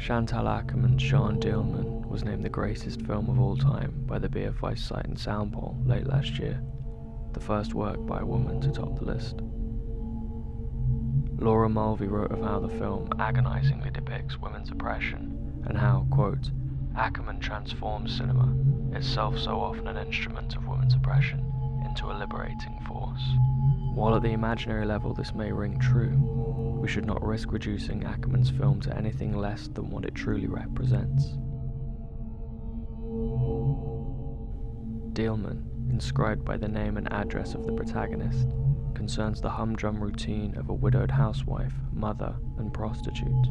Chantal Akerman's Jeanne Dielman was named the greatest film of all time by the BFI Sight and Sound poll late last year, the first work by a woman to top the list. Laura Mulvey wrote of how the film agonizingly depicts women's oppression and how, quote, Akerman transforms cinema, itself so often an instrument of women's oppression, into a liberating force. While at the imaginary level this may ring true, we should not risk reducing Akerman's film to anything less than what it truly represents. Dielman, inscribed by the name and address of the protagonist, concerns the humdrum routine of a widowed housewife, mother, and prostitute.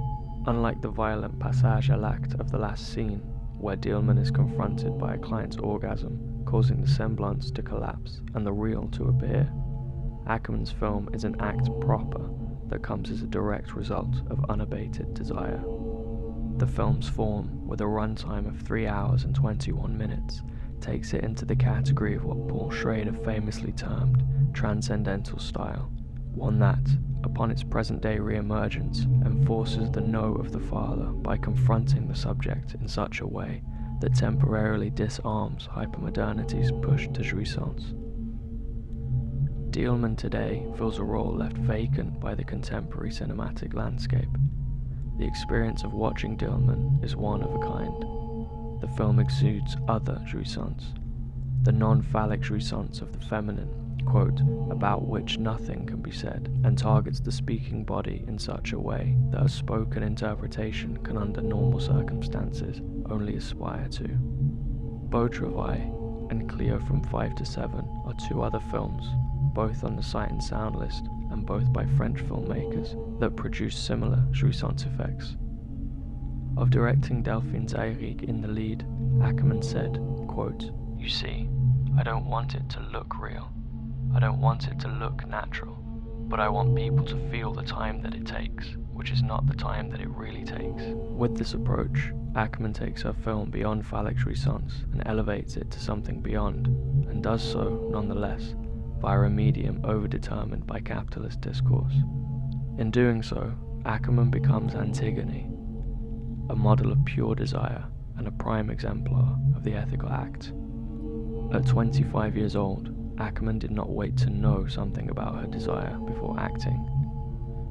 Unlike the violent passage à l'acte of the last scene, where Dielman is confronted by a client's orgasm, causing the semblance to collapse and the real to appear, Akerman's film is an act proper that comes as a direct result of unabated desire. The film's form, with a runtime of 3 hours and 21 minutes, takes it into the category of what Paul Schrader famously termed transcendental style, one that, upon its present-day re-emergence, enforces the no of the father by confronting the subject in such a way that temporarily disarms hypermodernity's push to jouissance. Dielman today fills a role left vacant by the contemporary cinematic landscape. The experience of watching Dielman is one of a kind. The film exudes other jouissance, the non-phallic jouissance of the feminine, quote, about which nothing can be said, and targets the speaking body in such a way that a spoken interpretation can under normal circumstances only aspire to. Beau Travail and Cleo from 5 to 7 are two other films, both on the Sight and Sound list and both by French filmmakers, that produce similar jouissance effects. Of directing Delphine Seyrig in the lead, Akerman said, quote, "You see, I don't want it to look real. I don't want it to look natural, but I want people to feel the time that it takes, which is not the time that it really takes." With this approach, Akerman takes her film beyond phallic jouissance and elevates it to something beyond, and does so, nonetheless, via a medium overdetermined by capitalist discourse. In doing so, Akerman becomes Antigone, a model of pure desire and a prime exemplar of the ethical act. At 25 years old, Akerman did not wait to know something about her desire before acting.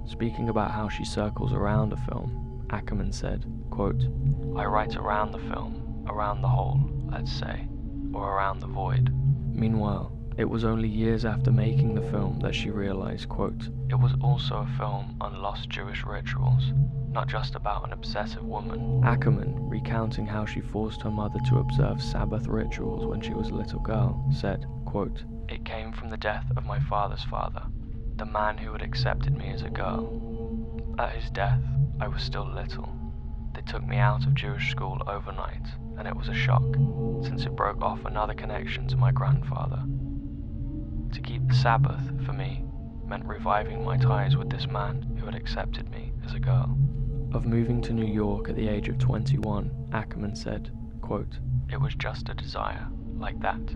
Speaking about how she circles around a film, Akerman said, quote, "I write around the film, around the hole, let's say, or around the void." Meanwhile, it was only years after making the film that she realized, quote, "It was also a film on lost Jewish rituals, not just about an obsessive woman." Akerman, recounting how she forced her mother to observe Sabbath rituals when she was a little girl, said, quote, "It came from the death of my father's father, the man who had accepted me as a girl. At his death, I was still little. They took me out of Jewish school overnight, and it was a shock, since it broke off another connection to my grandfather. To keep the Sabbath, for me, meant reviving my ties with this man who had accepted me as a girl." Of moving to New York at the age of 21, Akerman said, quote, "It was just a desire, like that.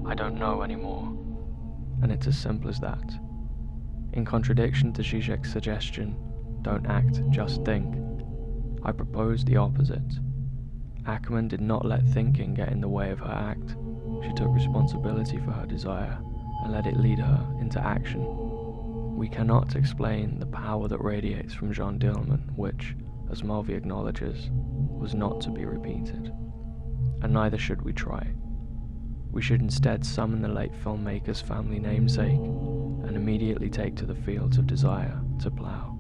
I don't know anymore." And it's as simple as that. In contradiction to Zizek's suggestion, "Don't act, just think," I propose the opposite. Akerman did not let thinking get in the way of her act. She took responsibility for her desire and let it lead her into action. We cannot explain the power that radiates from Jeanne Dielman, which, as Mulvey acknowledges, was not to be repeated. And neither should we try. We should instead summon the late filmmaker's family namesake and immediately take to the fields of desire to plough.